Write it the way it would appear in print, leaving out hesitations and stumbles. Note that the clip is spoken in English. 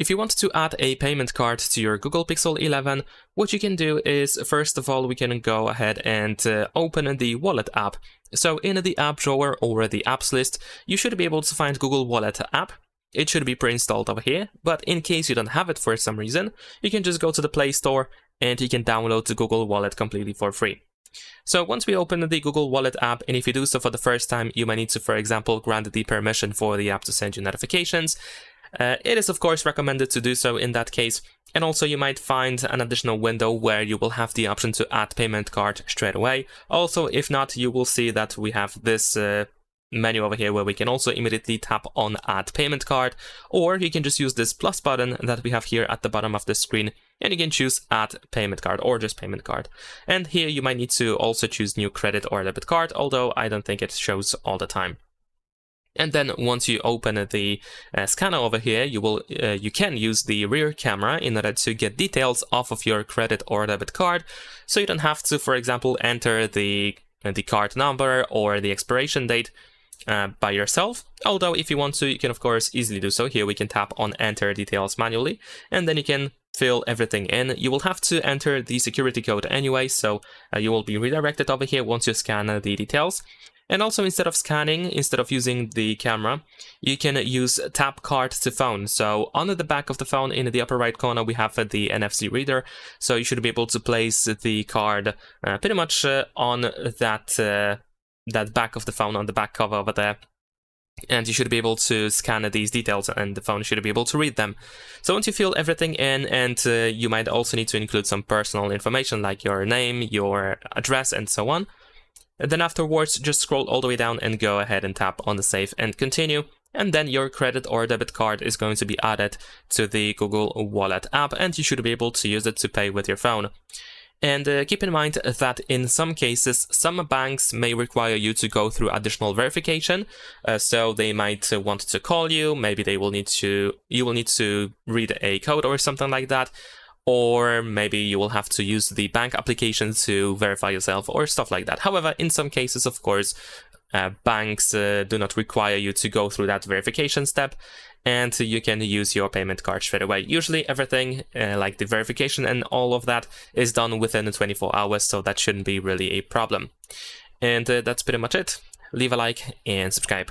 If you want to add a payment card to your Google Pixel 11, what you can do is, first of all, we can go ahead and open the Wallet app. So in the app drawer or the apps list, you should be able to find Google Wallet app. It should be pre-installed over here, but in case you don't have it for some reason, you can just go to the Play Store and you can download the Google Wallet completely for free. So once we open the Google Wallet app, and if you do so for the first time, you might need to, for example, grant the permission for the app to send you notifications. It is of course recommended to do so in that case, and also you might find an additional window where you will have the option to add payment card straight away. Also, if not, you will see that we have this menu over here where we can also immediately tap on add payment card, or you can just use this plus button that we have here at the bottom of the screen, and you can choose add payment card or just payment card. And here you might need to also choose new credit or debit card, although I don't think it shows all the time. And then once you open the scanner over here, you can use the rear camera in order to get details off of your credit or debit card, so you don't have to, for example, enter the card number or the expiration date by yourself. Although if you want to, you can of course easily do so. Here we can tap on enter details manually, and then you can fill everything in. You will have to enter the security code anyway, so you will be redirected over here once you scan the details. And also, instead of using the camera, you can use tap card to phone. So on the back of the phone in the upper right corner, we have the NFC reader. So you should be able to place the card pretty much on that back of the phone, on the back cover over there. And you should be able to scan these details and the phone should be able to read them. So once you fill everything in, and you might also need to include some personal information like your name, your address, and so on. And then afterwards, just scroll all the way down and go ahead and tap on the save and continue. And then your credit or debit card is going to be added to the Google Wallet app, and you should be able to use it to pay with your phone. And keep in mind that in some cases, some banks may require you to go through additional verification. So they might want to call you, maybe you will need to read a code or something like that. Or maybe you will have to use the bank application to verify yourself or stuff like that. However, in some cases, of course, banks do not require you to go through that verification step, and you can use your payment card straight away. Usually everything, like the verification and all of that, is done within 24 hours, so that shouldn't be really a problem. And that's pretty much it. Leave a like and subscribe.